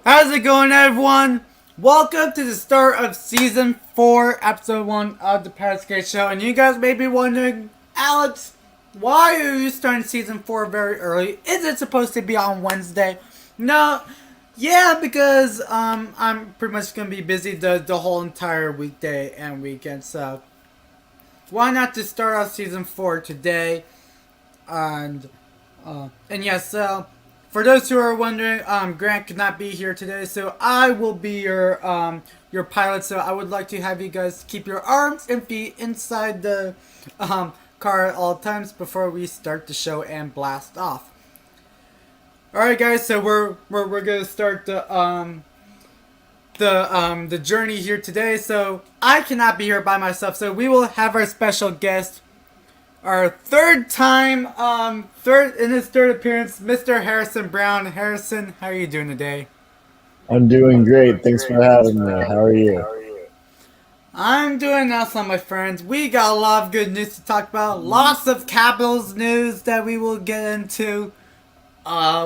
How's it going, everyone? Welcome to the start of Season 4, Episode 1 of the Powerskateshow. And you guys may be wondering, Alex, why are you starting Season 4 very early? Is it supposed to be on Wednesday? No. Yeah, because I'm pretty much going to be busy the whole entire weekday and weekend. So why not just start off Season 4 today? And yes, so for those who are wondering, Grant could not be here today, so I will be your pilot. So I would like to have you guys keep your arms and feet inside the car at all times before we start the show and blast off. All right, guys. So we're gonna start the journey here today. So I cannot be here by myself. So we will have our special guest. Our third in his third appearance, Mr. Harrison Brown. Harrison, how are you doing today? I'm doing great. Thanks for having me. How are you? I'm doing awesome, my friends. We got a lot of good news to talk about. Lots of Capitals news that we will get into.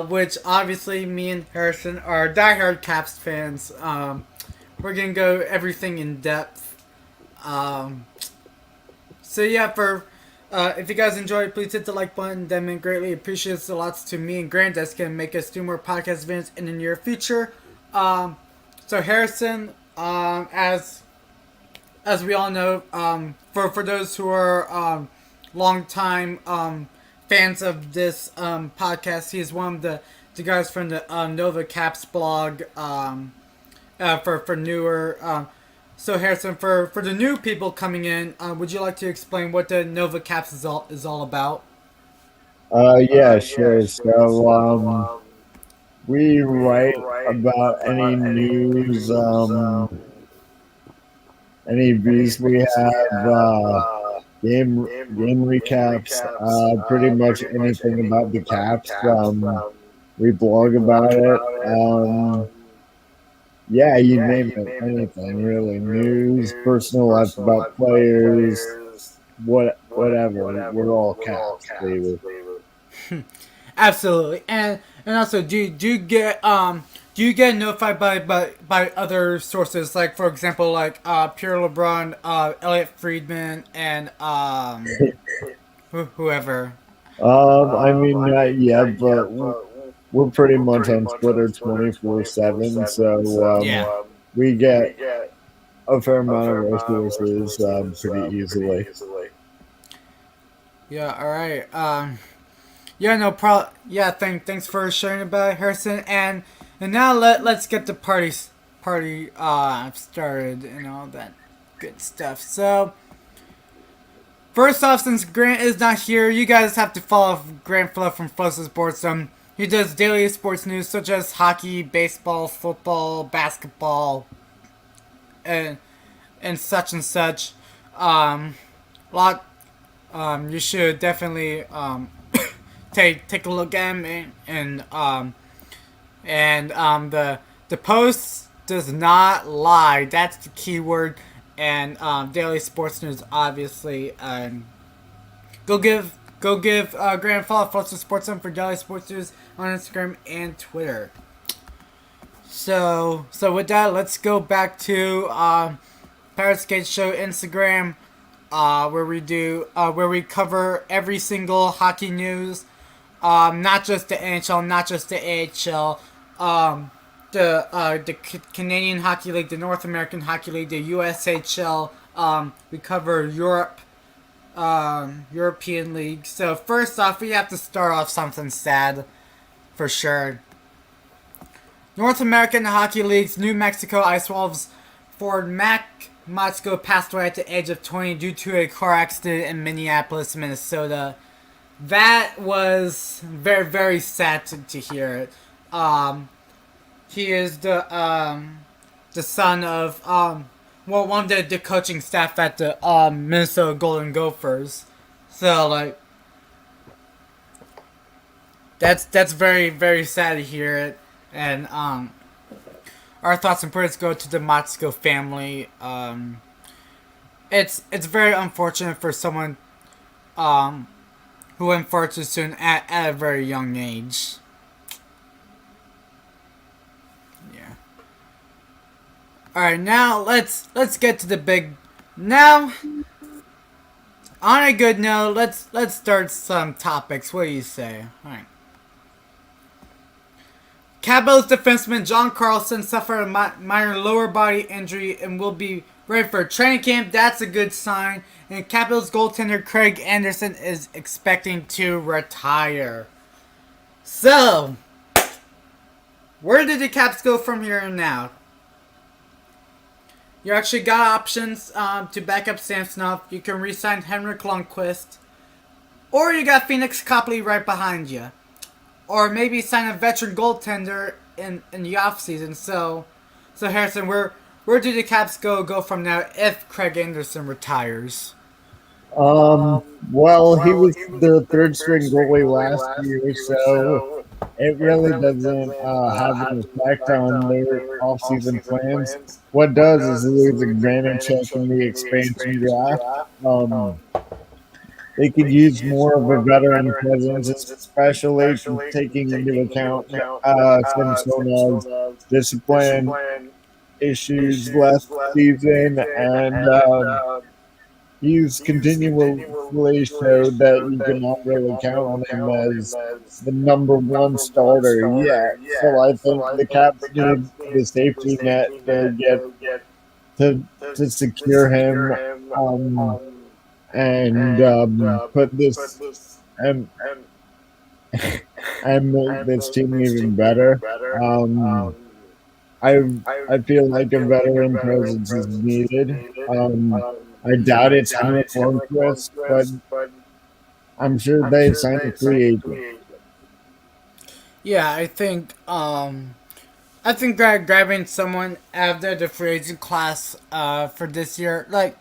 Which obviously me and Harrison are diehard Caps fans. We're gonna go everything in depth. So yeah, if you guys enjoy it, please hit the like button. That means greatly appreciates a lot to me and Grant. That's going to make us do more podcast events in the near future. So Harrison, as we all know, for those who are long time fans of this podcast, he is one of the guys from the Nova Caps blog. For newer. So Harrison, for the new people coming in, would you like to explain what the Nova Caps is all about? Yeah, sure. So, we write about any news, any views we have, game recaps, pretty much anything about the Caps. We blog about it. Yeah, you name it, anything really. News, personal life about players, whatever. We're all Caps, baby. Absolutely, and also, do you get notified by other sources, like for example, like Pure LeBron, Elliot Friedman, and whoever. I mean, not yet, but we're pretty much on Twitter 24/7, so Yeah. we get a fair amount of our sources pretty easily. Yeah. All right. Yeah. No problem. Yeah. Thanks for sharing about it, Harrison. And now let's get the party started and all that good stuff. So first off, since Grant is not here, you guys have to follow Grant Fluff from Flow Sports. He does daily sports news such as hockey, baseball, football, basketball, and such and such. Lot. You should definitely take a look at him and the post does not lie. That's the key word. And daily sports news, obviously. Go give Grant follow Foster Sports for daily sports news on Instagram and Twitter. So with that, let's go back to Powerskateshow Instagram, where we cover every single hockey news, not just the NHL, not just the AHL, the Canadian Hockey League, the North American Hockey League, the USHL. We cover Europe. European League. So first off, we have to start off something sad, for sure. North American Hockey League's New Mexico Ice Wolves forward Mac Motzko passed away at the age of 20 due to a car accident in Minneapolis, Minnesota. That was very, very sad to hear. He is the son of one of the coaching staff at the Minnesota Golden Gophers. So like that's very, very sad to hear it. And our thoughts and prayers go to the Motzko family. It's very unfortunate for someone who went far too soon at a very young age. Yeah. All right, now let's get to the big. Now, on a good note, let's start some topics. What do you say? All right. Capitals defenseman John Carlson suffered a minor lower body injury and will be ready for training camp. That's a good sign. And Capitals goaltender Craig Anderson is expecting to retire. So, where did the Caps go from here and now? You actually got options to back up Samsonov. You can re-sign Henrik Lundqvist. Or you got Phoenix Copley right behind you. Or maybe sign a veteran goaltender in the offseason. So Harrison, where do the Caps go from now if Craig Anderson retires? Well, he was the third string goalie last year, so it really doesn't have an effect on their offseason plans. What does is leaves a Vanacek in the expansion draft. They could use more of a veteran presence, especially taking into account Samsonov's discipline issues last season, and he's continually showed that you cannot really count on him as the number one starter yet. So I think the Caps need the safety net to get to secure him. Put this and make this team even better. I feel like a veteran presence is needed. I doubt it's Henrik Lundqvist, but I'm sure they signed a free agent. Yeah, I think grabbing someone out of the free agent class for this year, like,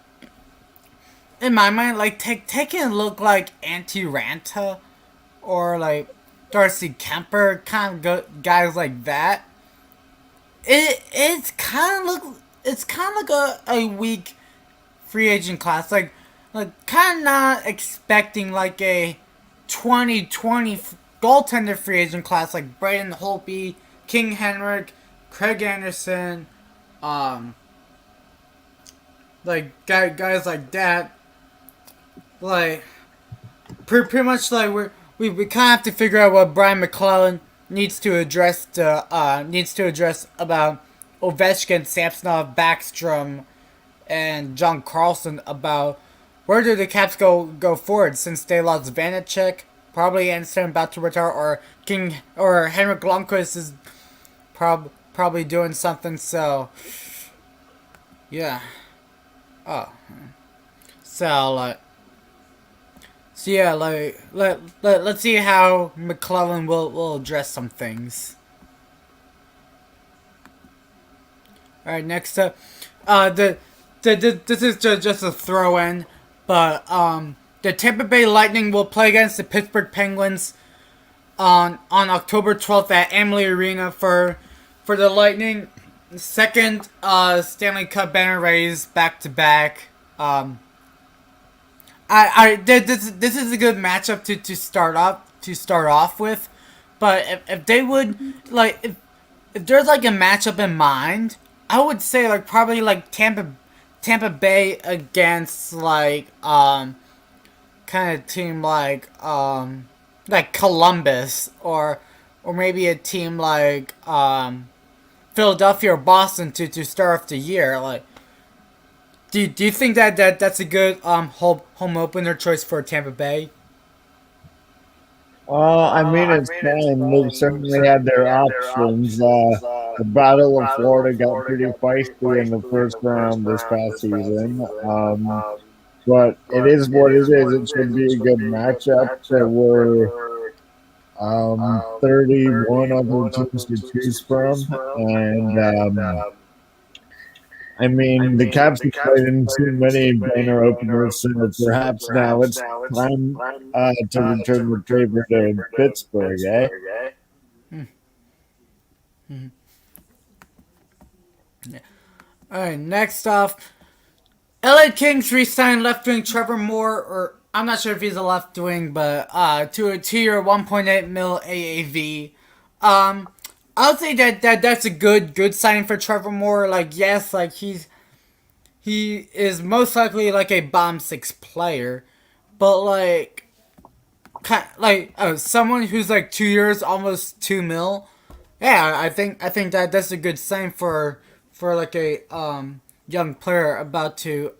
in my mind, like, taking a look like Antti Ranta or like Darcy Kemper, kind of guys like that. It's kind of like a weak free agent class. Like kind of not expecting like a 2020 goaltender free agent class like Braden Holtby, King Henrik, Craig Anderson, like guys like that. Like, pretty much like we kind of have to figure out what Brian McClellan needs to address about Ovechkin, Samsonov, Backstrom, and John Carlson about where do the Caps go forward since they lost Vanacek, probably Anderson about to retire, or Henrik Lundqvist is probably doing something. So yeah, let's see how McClellan will address some things. All right, next up, this is just a throw in, but the Tampa Bay Lightning will play against the Pittsburgh Penguins on October 12th at Amalie Arena for the Lightning second Stanley Cup banner raise back to back. This is a good matchup to start off with, but if they would like if there's like a matchup in mind, I would say like probably like Tampa Bay against like kind of team like Columbus or maybe a team like Philadelphia or Boston to start off the year. Like, do you think that's a good home opener choice for Tampa Bay? I mean, it's fine. They've certainly had their options. The Battle of Florida got pretty feisty in the first round this past season. But it is what it is. It should be a good matchup. There were 31 other teams to choose from. And I mean, the Caps have played in too many banner openers, so perhaps now it's time to return the favor to Pittsburgh, eh? Mm-hmm. Yeah. All right, next off, LA Kings re-signed left wing Trevor Moore, or I'm not sure if he's a left wing, but to a 2-year $1.8 million AAV. I'll say that's a good sign for Trevor Moore. Like yes, like he is most likely like a bomb six player, but like someone who's like 2 years, almost 2 mil. Yeah, I think that that's a good sign for like a young player about to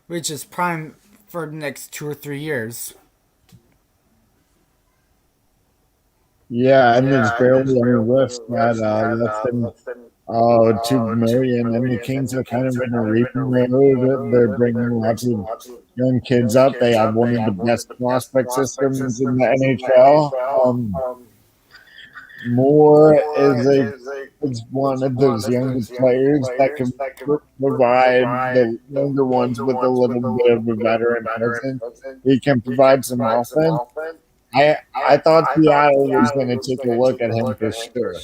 reach his prime for the next 2 or 3 years. Yeah, and it's barely any risk at less than 2 million. And the Kings are kind of in a rebuild mode. They're bringing lots of young kids up. They have one of the best prospect systems in the NHL. Moore is one of those younger players that can provide the younger ones with a little bit of a veteran presence. He can provide some offense. I thought Seattle was going to take a look at him for sure.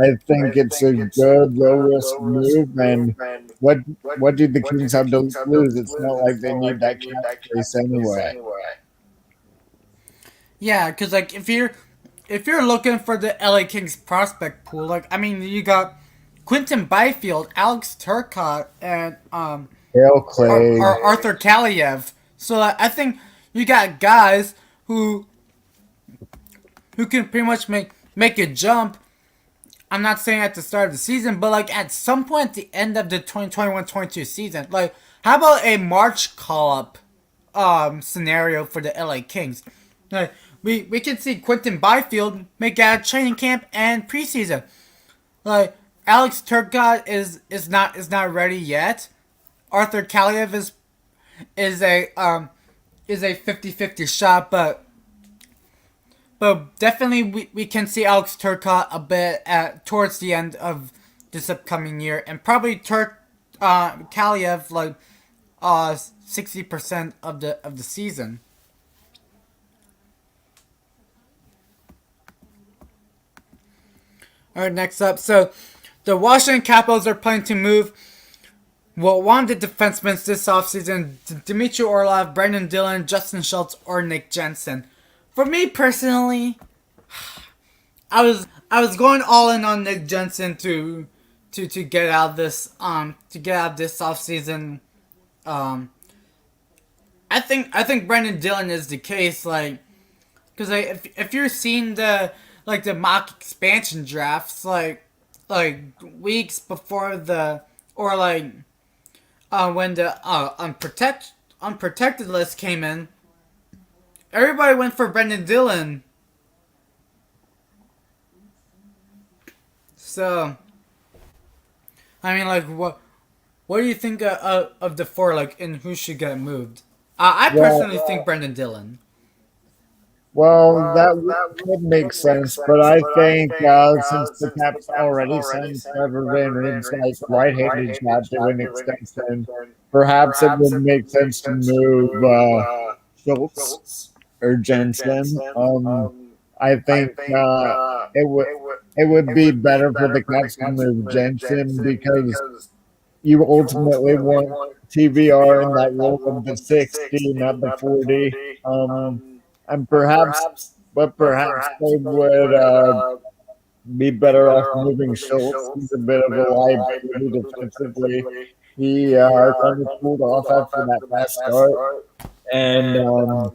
I think it's a good low risk move. And what what do the Kings have to lose? It's not like they need that cap space anyway. Yeah, because like if you're looking for the LA Kings prospect pool, like I mean you got Quinton Byfield, Alex Turcotte, and Hale Clay, Arthur Kaliev. So I think you got guys who who can pretty much make a jump. I'm not saying at the start of the season, but like at some point at the end of the 2021-22 season, like how about a March call up scenario for the LA Kings? Like we can see Quinton Byfield make out of training camp and preseason. Like Alex Turcotte is not ready yet. Arthur Kaliev is a 50-50 shot, but definitely we can see Alex Turcotte a bit at towards the end of this upcoming year, and probably Kaliev like 60% of the season. All right, next up, so the Washington Capitals are planning to move one of the defensemen this offseason: Dmitry Orlov, Brendan Dillon, Justin Schultz, or Nick Jensen. For me personally, I was going all in on Nick Jensen to get out of this offseason. Um, I think Brendan Dillon is the case, like because if you're seeing the mock expansion drafts like weeks before the or like when the unprotected list came in, everybody went for Brendan Dillon. So I mean, like what do you think of the four, like, and who should get moved? I personally Well, think Brendan Dillon. well, that would make sense, but I think since the Caps already signed Trevor Van Rijn's like right-handed shot to an extension, perhaps it would make sense to move Schultz or Jensen. I think it would be better for the Caps to move Jensen because you ultimately want TVR in that role of the 60, not the 40. And perhaps they would be better off moving Schultz. He's a bit of a liability defensively. He kind of pulled off after that fast start, and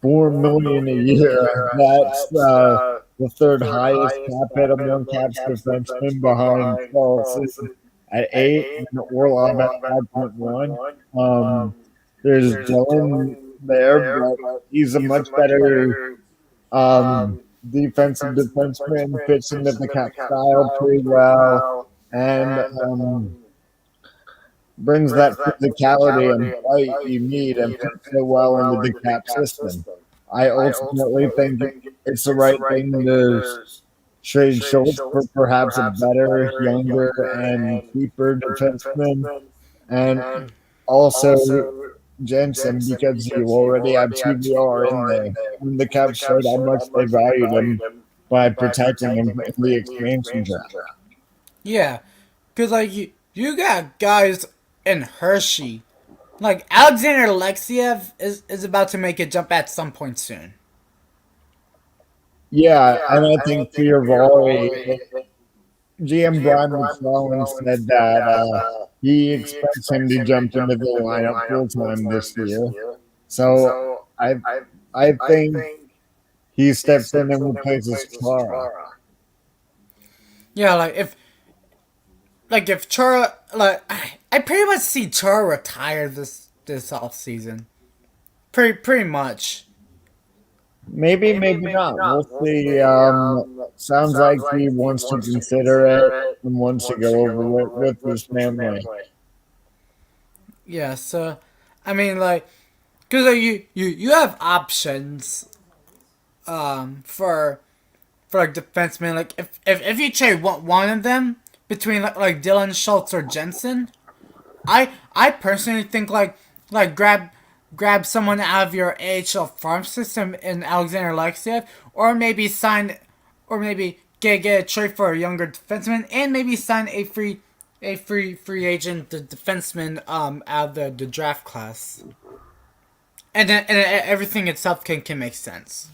4 million a year. That's the third highest cap hit among Caps defensemen behind Carlson at 8 and Orlov at 5.1. There's Dylan there, but he's a much better defensive defenseman, fits into the Cap style pretty well, and brings that physicality and fight you need and fits so well into the Cap system. I ultimately think it's the right thing to trade Schultz for perhaps a better, younger, and cheaper defenseman, and also Jensen because you already have TVR in there. And the Caps showed how much they valued him by protecting him in the expansion draft. Yeah, because like you got guys in Hershey, like Alexander Alexiev is about to make a jump at some point soon. Yeah, and I think to your volley, GM Brian McClellan said that he expects him to jump into the lineup full time this year. So I think he steps in and replaces Chara. Yeah, if Chara, I pretty much see Chara retire this off season. Pretty much. Maybe not. We'll see. Sounds like he wants to consider it and wants to go over it with his family. Yeah, so I mean, because you have options, for like defensemen. Like if you trade one of them between like Dylan Schultz or Jensen, I personally think grab someone out of your AHL farm system in Alexander Alexiev, or maybe get a trade for a younger defenseman, and maybe sign a free agent defenseman out of the draft class, and then everything itself can make sense.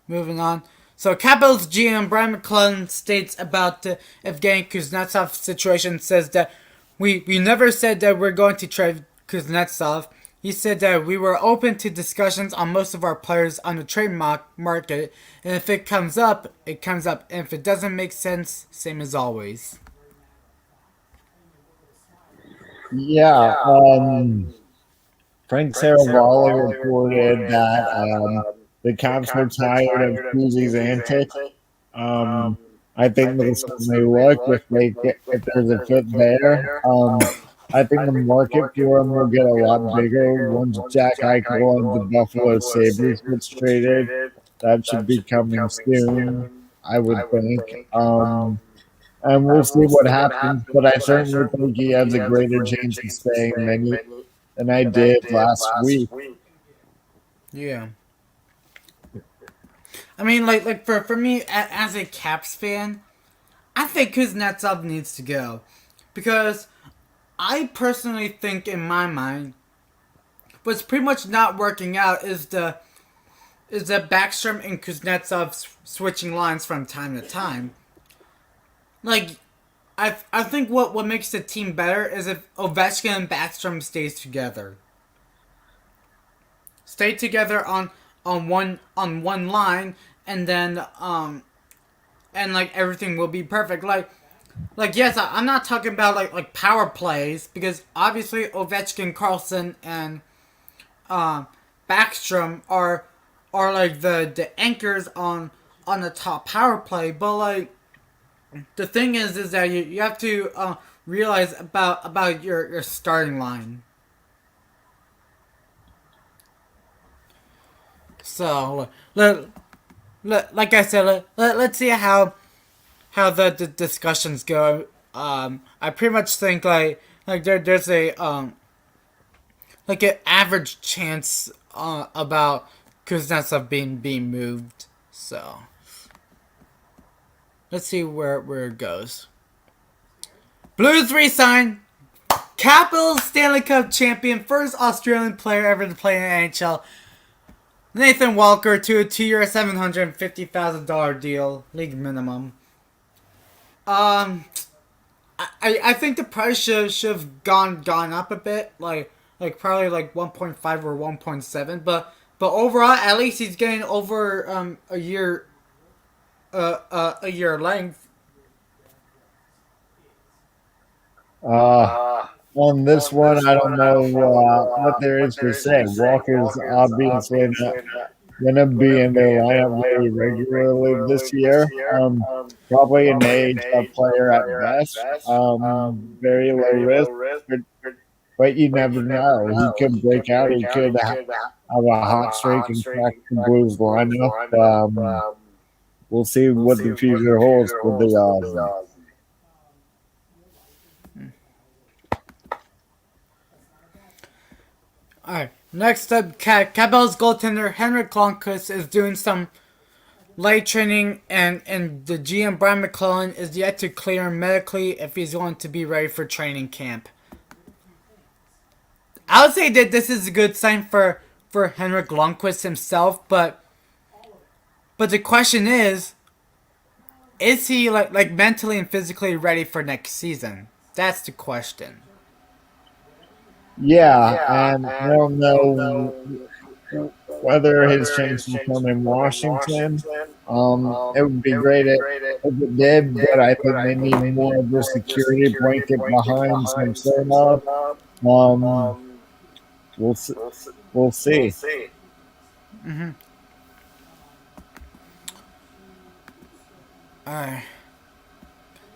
Moving on. So Capitals GM Brian McClellan states about the Evgeny Kuznetsov situation, says that we never said that we're going to trade Kuznetsov. He said that we were open to discussions on most of our players on the trade market, and if it comes up, it comes up. And if it doesn't make sense, same as always. Yeah, Frank Saravalli reported that the Caps were tired of Kuzi's antics. I think they'll certainly look if there's a fit there. I think the market for him will get a lot bigger once Jack Eichel and the Buffalo Sabres gets traded. That should be coming soon, I would think. And we'll see what happens, but I certainly think he has a greater chance of staying than I did last week. Yeah. I mean, for me, as a Caps fan, I think Kuznetsov needs to go. Because I personally think, in my mind, what's pretty much not working out is that Backstrom and Kuznetsov switching lines from time to time. I think what makes the team better is if Ovechkin and Backstrom stays together. Stay together on one line, and then everything will be perfect. Yes, I'm not talking about like power plays, because obviously Ovechkin, Carlson, and Backstrom are like the anchors on the top power play. But the thing is that you have to realize about your starting line. So, like I said, let's see how the discussions go. I pretty much think there's a an average chance about Kuznetsov being moved. So let's see where it goes. Blues re-sign Capitals Stanley Cup champion, first Australian player ever to play in the NHL, Nathan Walker, to a 2-year, $750,000 deal, league minimum. I think the price should have gone up a bit, like probably 1.5 or 1.7, but overall, at least he's getting over a year length. On this one, I don't know what there is to say. Walker's obviously not going to be in their lineup very regularly this year. Probably an AHL player at best. Very low risk, but you never know. He could break out. He could have a hot streak and crack the Blues lineup. We'll see what the future holds for the Aussies. Alright, next up, Capitals goaltender Henrik Karlsson is doing some light training, and the GM Brian McClellan is yet to clear him medically if he's going to be ready for training camp. I would say that this is a good sign for for Henrik Lundqvist himself, but the question is he like mentally and physically ready for next season? That's the question. Yeah, and I don't know whether his chance will come in Washington. It would be great if it did, but I think they need more of a security blanket behind Samsonov. Um, we'll see. We'll see. Mm-hmm. Alright.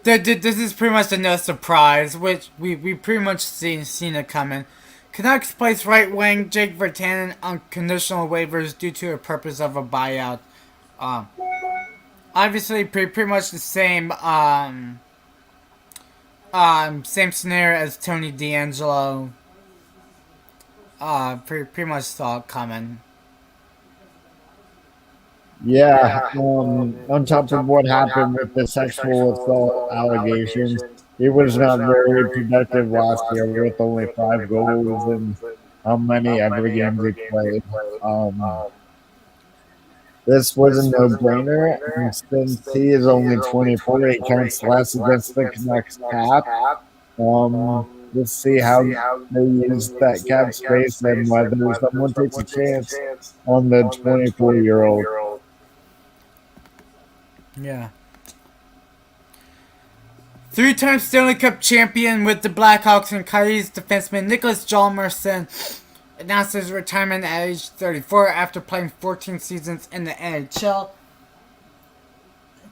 This is pretty much a no surprise, which we pretty much seen it coming. Canucks place right wing Jake Virtanen on conditional waivers due to a purpose of a buyout. Obviously, pretty much the same same scenario as Tony DeAngelo. Pretty much saw it coming. Yeah, on top of what happened with the sexual assault allegations, he was not very productive last year with only 5 goals and how many ever games he played. This was a no-brainer, and since he is only 24, he counts less against the Canucks cap. We'll see how they use that cap space and whether someone takes a chance on the 24-year-old. Yeah. 3-time Stanley Cup champion with the Blackhawks and Coyotes defenseman Nicholas Hjalmarsson announced his retirement at age 34 after playing 14 seasons in the NHL.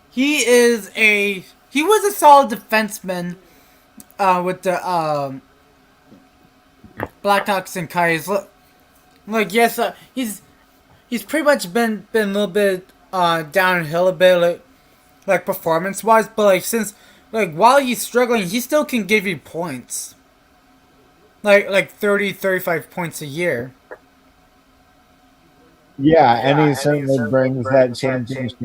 He was a solid defenseman with the Blackhawks and Coyotes. Look, yes, he's pretty much been a little bit downhill a bit, like performance wise, but like since while he's struggling, he still can give you points. Like 30, 35 points a year. Yeah, and he certainly brings that championship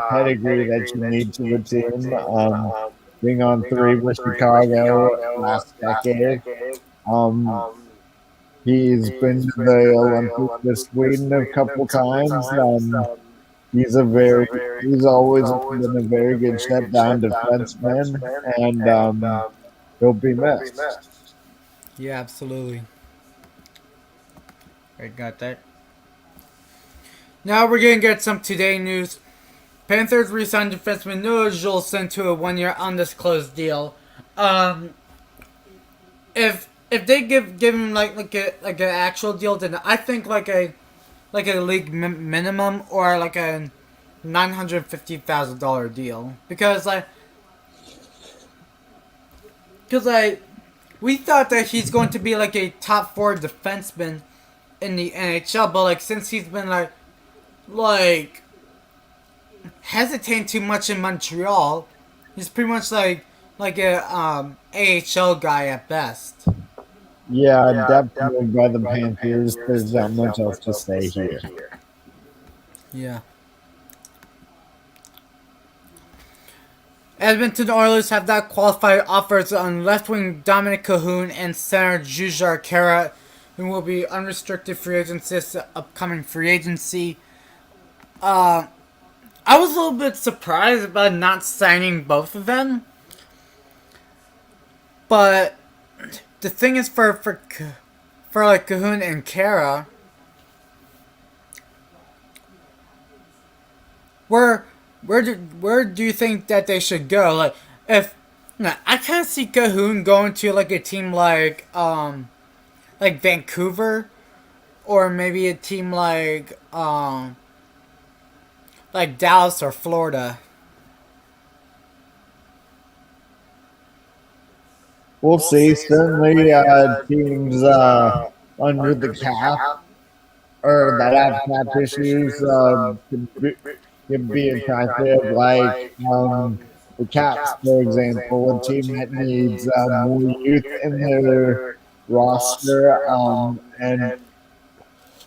pedigree that you need to the team. Being on 3 with Chicago last decade. He's been to the Olympics with Sweden a couple times. He's always been a very good shutdown defenseman, and he'll be missed. Yeah, absolutely. I got that. Now we're gonna get some today news. Panthers re-signed defenseman Noah Juleson to a 1-year undisclosed deal. If they give him like an actual deal, then I think like a league minimum or like a $950,000 deal because we thought that he's going to be like a top 4 defenseman in the NHL, but like since he's been like hesitating too much in Montreal, he's pretty much like a AHL guy at best. Yeah, definitely by the Panthers. There's not much else to say here. Yeah. Edmonton Oilers have not qualified offers on left wing Dominic Cahoon and center Jujhar Khaira, who will be unrestricted free agents this upcoming free agency. I was a little bit surprised about not signing both of them, but the thing is for like Cahoon and Khaira, where do you think that they should go? Like I kind of see Cahoon going to like a team like Vancouver, or maybe a team like Dallas or Florida. We'll see. Certainly, teams under the cap or that have cap issues could be attractive. Like the Caps, for example, a team that needs more youth in their roster and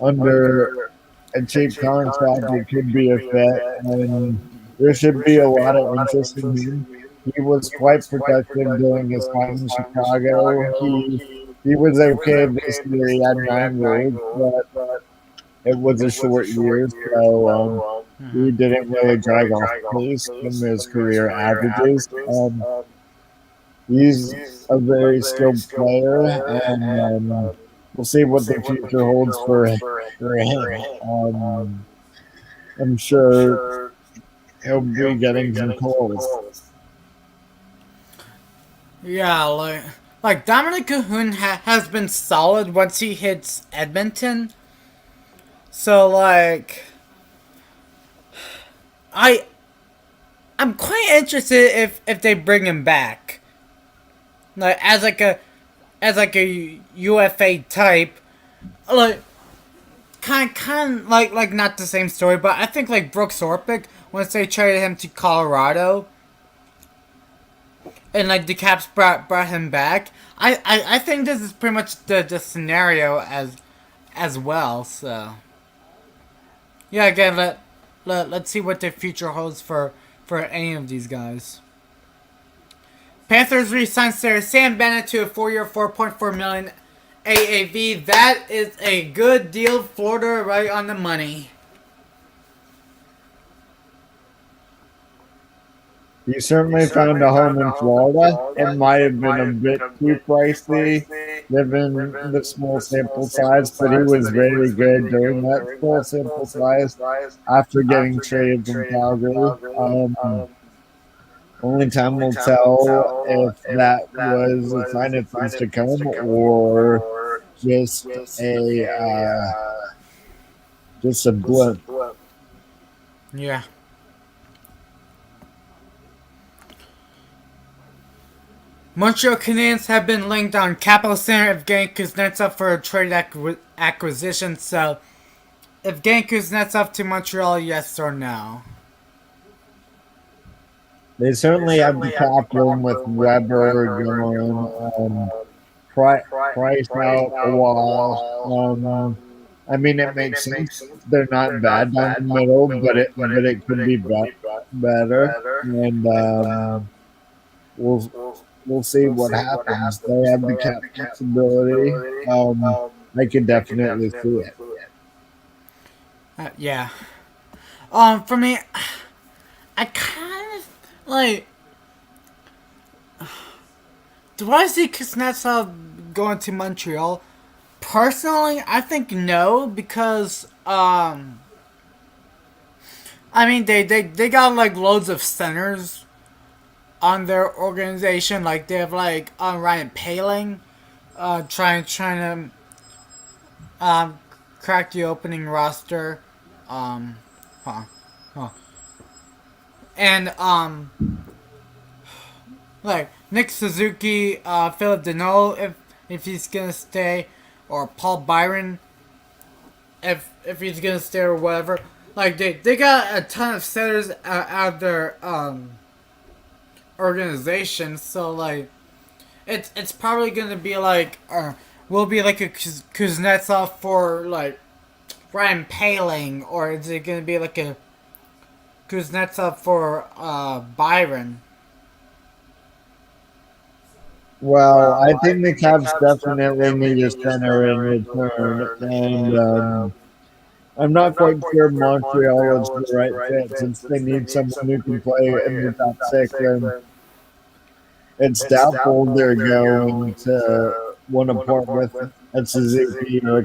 under a cheap contract, it could be a fit. And there should be a lot of interest in him. He was quite productive during his time in Chicago. He was okay this year. He had 9 goals, but it was a short year, so he didn't really drag off pace from his career averages. He's a very skilled player, and we'll see what the future holds for him. I'm sure he'll be getting some calls. Yeah, like Dominic Cahoon has been solid once he hits Edmonton. So like, I I'm quite interested if they bring him back, like as like a UFA type, like kind like not the same story, but I think like Brooks Orpik once they traded him to Colorado, and like the Caps brought him back. I think this is pretty much the scenario as well. So yeah, again let's see what the future holds for any of these guys. Panthers re-signed Sam Bennett to a 4-year, $4.4 million AAV. That is a good deal. Florida right on the money. He certainly found a home in Florida. It might have been a bit too pricey given the small sample size, but he was very good during that small sample size after getting traded from Calgary. Only time will tell if that was a sign of things to come or just a blip. Yeah. Montreal Canadiens have been linked on Capital Center Evgeny Kuznetsov for a trade acquisition. So, Evgeny Kuznetsov to Montreal, yes or no? They certainly have the cap room with Weber going, Price out a while. I mean, it makes sense. They're not bad down the middle, but it could be better, and we'll see what happens. They have the cap flexibility. I could definitely see it. Yeah. For me, I kind of like. Do I see Kuznetsov going to Montreal? Personally, I think no, because I mean they got like loads of centers on their organization. Like they have like Ryan Paling, trying to crack the opening roster, huh, huh. And like Nick Suzuki, Philip Deneau if he's gonna stay, or Paul Byron if he's gonna stay or whatever. Like they got a ton of centers out of their organization, so like it's probably gonna be like will be like a Kuznetsov for like Ryan Paling, or is it gonna be like a Kuznetsov for Byron? Well, I think the Caps definitely need a center in return, and I'm not quite sure Montreal is the right fit since they need someone who can play in the top six, and it's doubtful they're going to want to part with a Suzuki or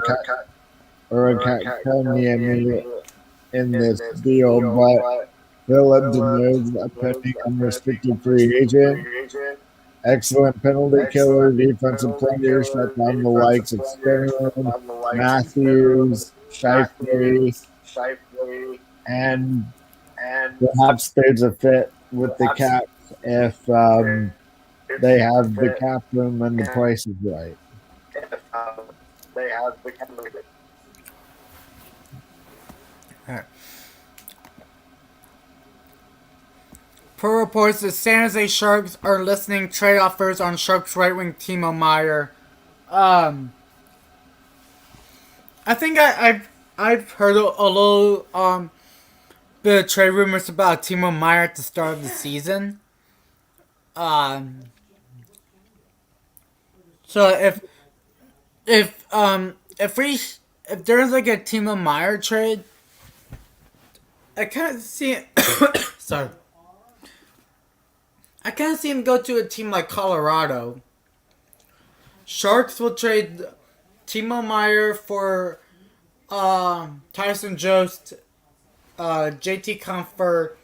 a Kanyemi in this deal, but Philip Deneau's a pending unrestricted free agent. Excellent penalty killer, defensive player, shut down the likes of Stern, Matthews, Shifley, and perhaps there's a fit with the Caps if they have the cap room and the price is right. Per reports, the San Jose Sharks are listening trade offers on Sharks right wing Timo Meier. I think I've heard a little bit of trade rumors about Timo Meier at the start of the season. So if we if there's like a Timo Meyer trade, I kind of see it. Sorry. I kind of see him go to a team like Colorado. Sharks will trade Timo Meyer for Tyson Jost, JT Comfort,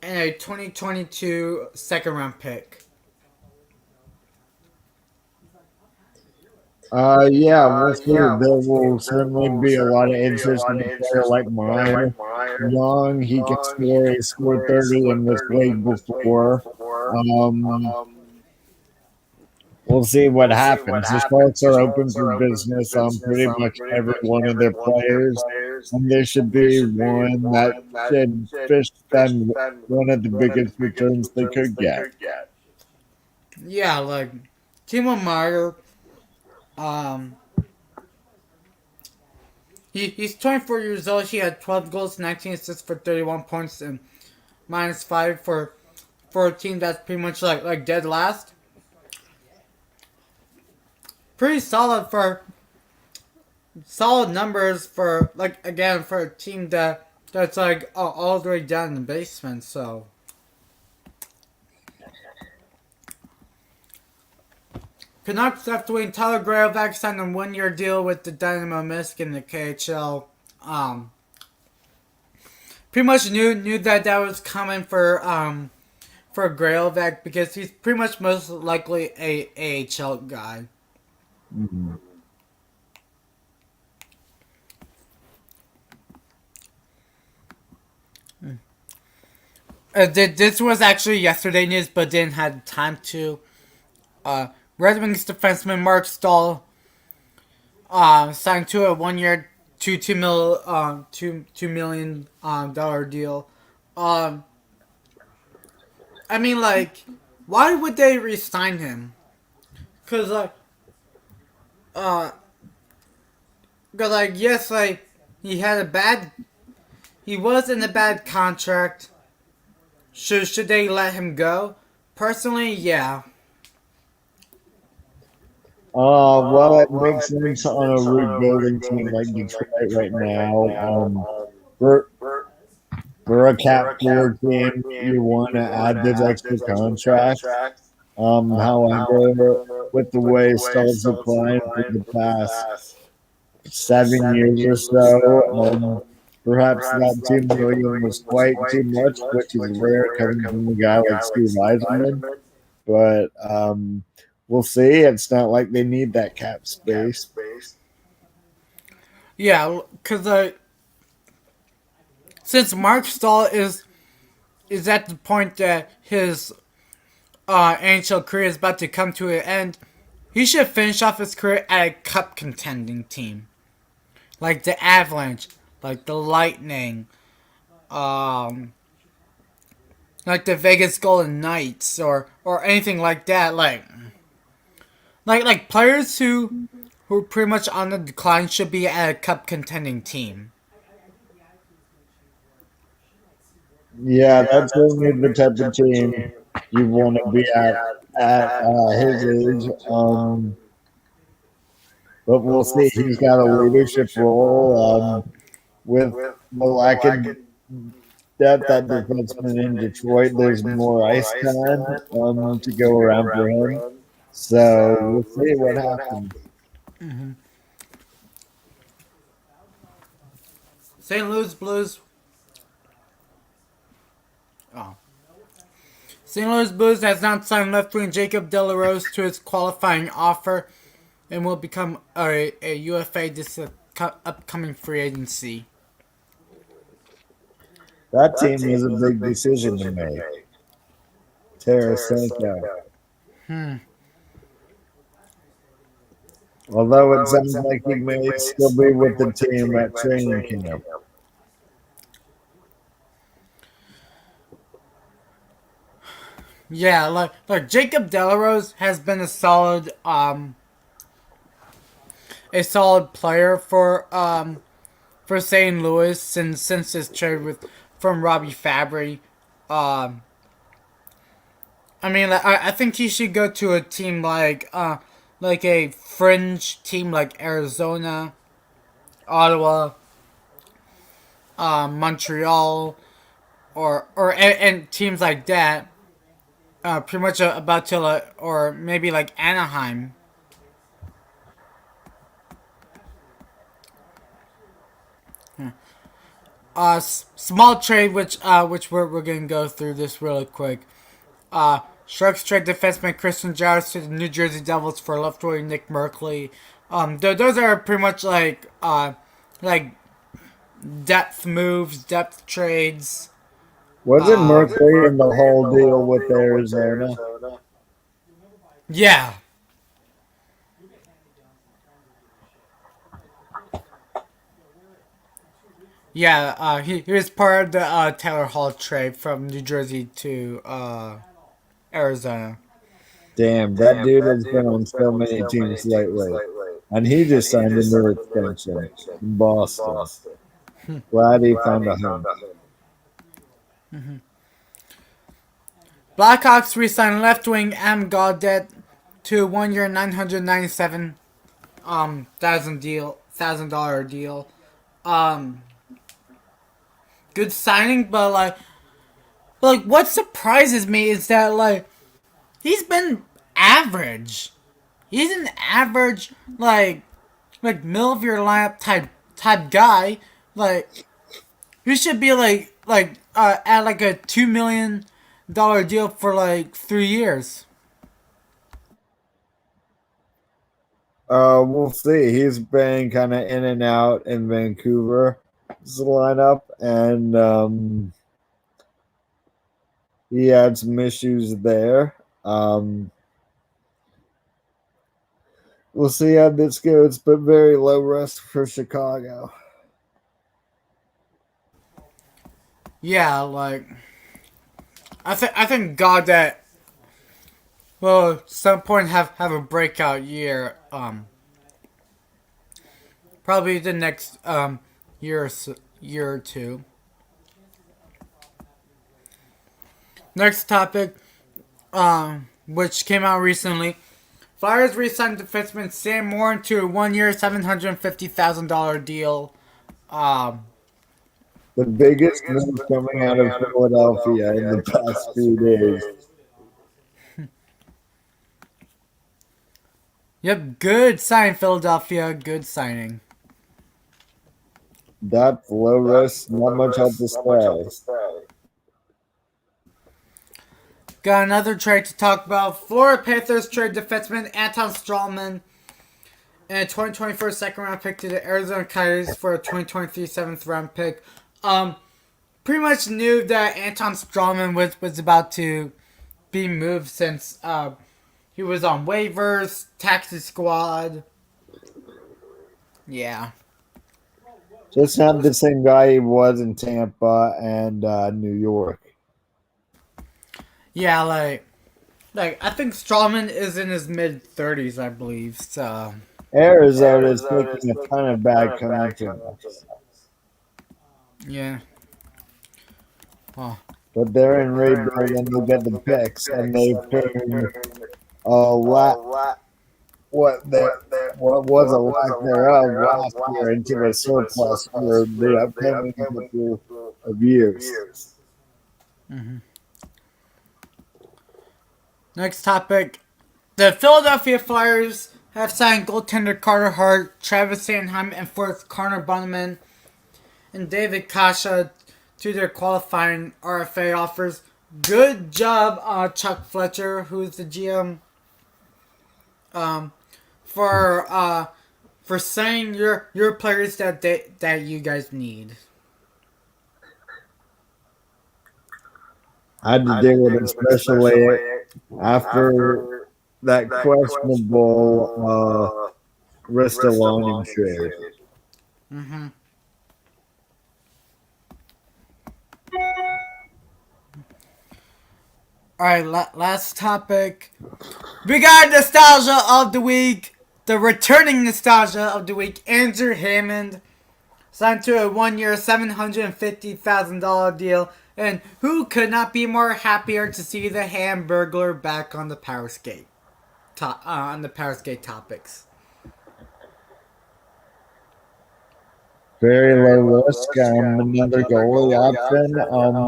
and a 2022 second round pick. Yeah, we'll see. There will certainly be a lot of interest in a player like Meyer. Young, he can score. He scored 30 in this league before. Um, we'll see what happens. The Sharks are open for business on pretty much every one of their players, and there should be one that should fish them one of the biggest returns they could get. Yeah, like Timo Meyer. Um, he's 24 years old. He had 12 goals, 19 assists for 31 points, and -5 for a team that's pretty much like dead last. Pretty solid numbers for for a team that's like all the way down in the basement. So Canucks left wing Tyler Graovac signed a 1-year deal with the Dynamo Minsk in the KHL. Pretty much knew that was coming for Graovac because he's pretty much most likely a AHL guy. Mm-hmm. This was actually yesterday news, but didn't have time to. Red Wings defenseman Mark Staal signed to a 1-year, $2 million dollar deal. I mean, like, why would they re-sign him? Cause yes, he was in a bad contract. Should they let him go? Personally, yeah. Well, it makes sense on a rebuilding team like Detroit right now. For a cap forward team, you want to add this extra contract. However, with the way Stahl's declined for the past 7 years or so, perhaps that $2 million was quite too much, which is rare coming from a guy like Steve Eisenman. But we'll see. It's not like they need that cap space. Yeah, because since Mark Stahl is at the point that his NHL career is about to come to an end, he should finish off his career at a cup contending team, like the Avalanche, like the Lightning, like the Vegas Golden Knights, or anything like that. Like players who are pretty much on the decline should be at a cup contending team. Yeah, that's certainly the type of team you want to be at his age. But we'll see. He's got a leadership role with the lack of depth at defenseman in Detroit. There's more ice time to go around for him. So we'll see what happens. Mm-hmm. St. Louis Blues. Oh. St. Louis Blues has not signed left wing Jacob Delarose to his qualifying offer and will become a UFA this upcoming free agency. That team has a big decision to make. Tarasenko. Although it sounds like he may still be with the team at training camp. Yeah, like Jacob Delarose has been a solid player for St. Louis since his trade from Robbie Fabry. I mean, I think he should go to a team like a fringe team like Arizona, Ottawa, Montreal, and teams like that. Pretty much about to or maybe like Anaheim. Small trade, which we're gonna go through this really quick. Sharks trade defenseman Kristen Jones to the New Jersey Devils for left wing Nick Merkley. Those are pretty much like depth moves, depth trades. Wasn't Mercury in the whole deal with Arizona? Yeah. Yeah, he was part of the Taylor Hall trade from New Jersey to Arizona. Damn, that dude has been on so many teams lately. And he just signed a new extension in Boston. Glad he found a home. Blackhawks re-signed left wing Gaudet to a 1 year $997 $1,000 deal. Good signing, but like what surprises me is that he's been average. He's an average like middle of your lineup type guy. Like he should be at like a $2 million deal for like 3 years. We'll see. He's been kind of in and out in Vancouver's lineup, and he had some issues there. We'll see how this goes, but very low risk for Chicago. Yeah, I think Gaudet will at some point have a breakout year. Probably the next year or two. Next topic, which came out recently. Flyers re-signed defenseman Sam Moore to a 1 year $750,000 deal. The biggest move coming out of Philadelphia in the past few days. Yep, good sign, Philadelphia. Good signing. That's low risk, not much help to stay. Got another trade to talk about. Florida Panthers trade defenseman Anton Stralman and a 2024 second round pick to the Arizona Coyotes for a 2023 seventh round pick. Pretty much knew that Anton Stralman was about to be moved since he was on waivers, taxi squad. Yeah. Just not the same guy he was in Tampa and New York. Yeah, like I think Stralman is in his mid-30s, I believe. So Arizona is making a ton of bad connections. Yeah. Oh. But they're in rebuild and they get the picks, and they turned a lot. What was a lack thereof last year into a surplus for the upcoming couple of years. Mm-hmm. Next topic. The Philadelphia Flyers have signed goaltender Carter Hart, Travis Sanheim, and fourth Connor Bunnaman and David Kasha to their qualifying RFA offers. Good job, Chuck Fletcher, who's the GM, for saying your players that you guys need. I had to deal with it, especially after that questionable Ristolainen trade. Mm-hmm. All right, last topic. We got nostalgia of the week. The returning nostalgia of the week. Andrew Hammond signed to a 1 year $750,000 deal. And who could not be more happier to see the Hamburglar back on the Powerskate? On the Powerskate topics. very low risk. Another goalie option,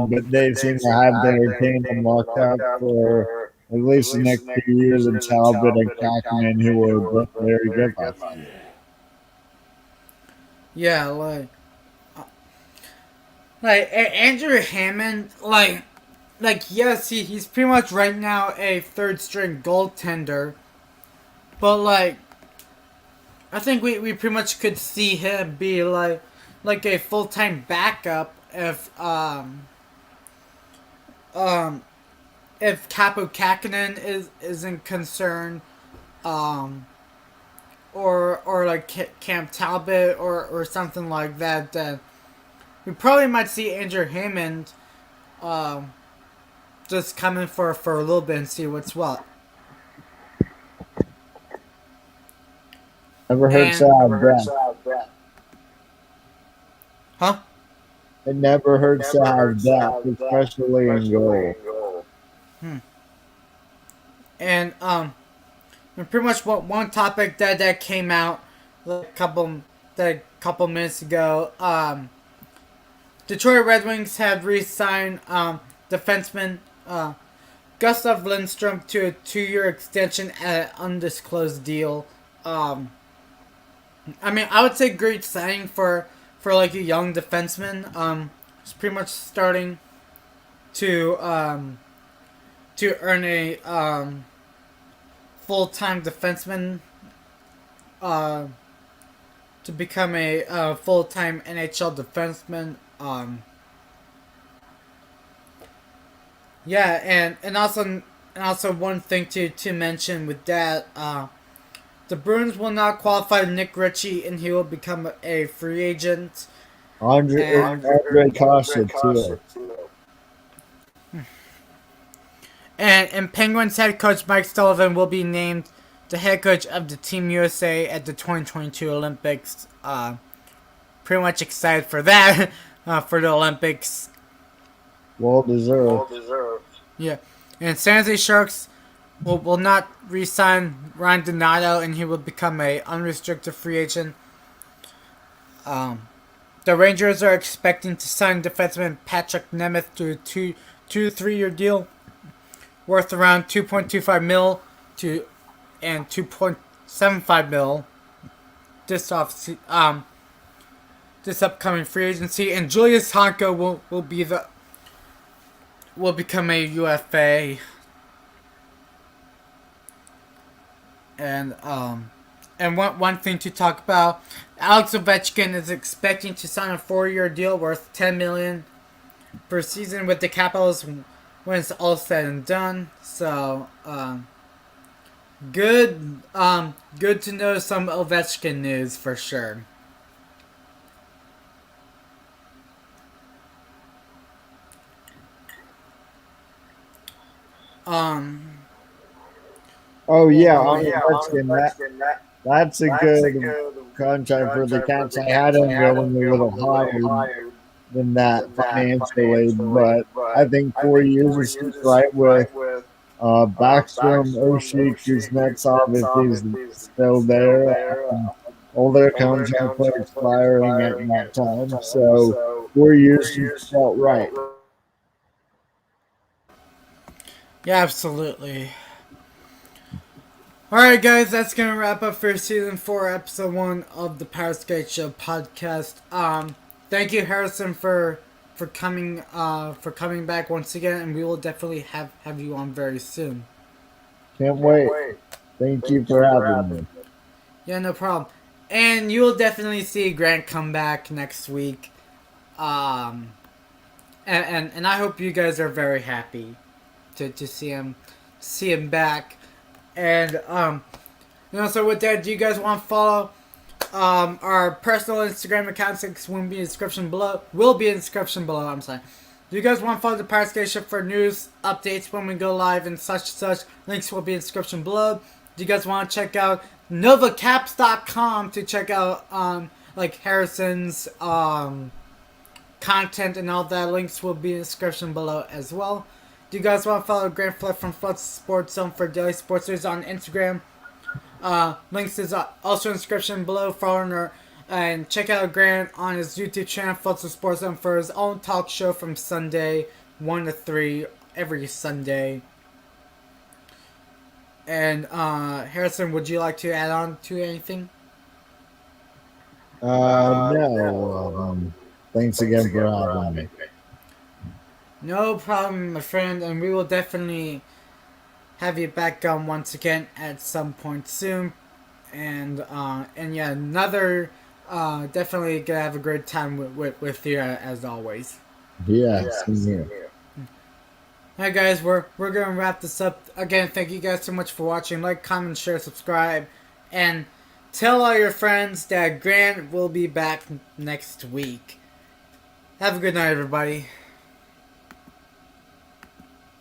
but they seem to have their tandem locked up for at least the next 2 years in Talbot and Kackman, who were both very good last year. Yeah, Andrew Hammond, yes, he's pretty much right now a third string goaltender, but I think we pretty much could see him be like a full time backup if Capo Kakinen isn't concerned, or like Cam Talbot or something like that. Then we probably might see Andrew Hammond, just come in for a little bit and see what's what. Never heard Saab. Huh? I never heard Saab depth, especially in goal. And pretty much one topic that came out a couple minutes ago. Detroit Red Wings have re-signed defenseman Gustav Lindstrom to a 2-year extension at an undisclosed deal. I would say great signing for like a young defenseman. He's pretty much starting to earn a full-time defenseman, to become a full-time NHL defenseman. And also one thing to mention with that, the Bruins will not qualify Nick Ritchie, and he will become a free agent. Andre Karlsson too. And Penguins head coach Mike Sullivan will be named the head coach of the Team USA at the 2022 Olympics. Pretty much excited for that, for the Olympics. Well deserved. Yeah. And San Jose Sharks will not re-sign Ryan Donato, and he will become a unrestricted free agent. The Rangers are expecting to sign defenseman Patrick Nemeth to a 2 to 3 year deal worth around $2.25 million and $2.75 million this upcoming free agency. And Julius Honka will become a UFA. And one thing to talk about, Alex Ovechkin is expecting to sign a 4-year deal worth $10 million per season with the Capitals when it's all said and done. So good to know some Ovechkin news for sure. Oh yeah, Ovechkin. That's a good contract for the Caps. I had him going a little higher than that financially, but I think 4 years is right with Backstrom, Oshie, Kuznetsov is still there. All their contracts are expiring at that time, so 4 years just felt right. Yeah, absolutely. Alright guys, that's going to wrap up for Season 4, Episode 1 of the Powerskateshow podcast. Thank you, Harrison, for coming back once again, and we will definitely have you on very soon. Can't wait. Thank you for having me. Yeah, no problem. And you will definitely see Grant come back next week. And I hope you guys are very happy to see him back. And so with that, do you guys want to follow our personal Instagram accounts? Will be in the description below. I'm sorry. Do you guys want to follow the Powerskateshow for news updates when we go live and such? Links will be in the description below. Do you guys want to check out novacaps.com to check out Harrison's content and all that? Links will be in the description below as well. Do you guys want to follow Grant Fleck from Flex Sports Zone for daily sports news on Instagram? Links is also in the description below. Follow And check out Grant on his YouTube channel, Futsal Sports Zone, for his own talk show from Sunday, 1 to 3, every Sunday. And Harrison, would you like to add on to anything? No. Thanks again for having me. No problem, my friend, and we will definitely have you back on once again at some point soon. And yeah, definitely gonna have a great time with you as always. Yeah, same here. Alright guys, we're gonna wrap this up. Again, thank you guys so much for watching. Like, comment, share, subscribe, and tell all your friends that Grant will be back next week. Have a good night, everybody.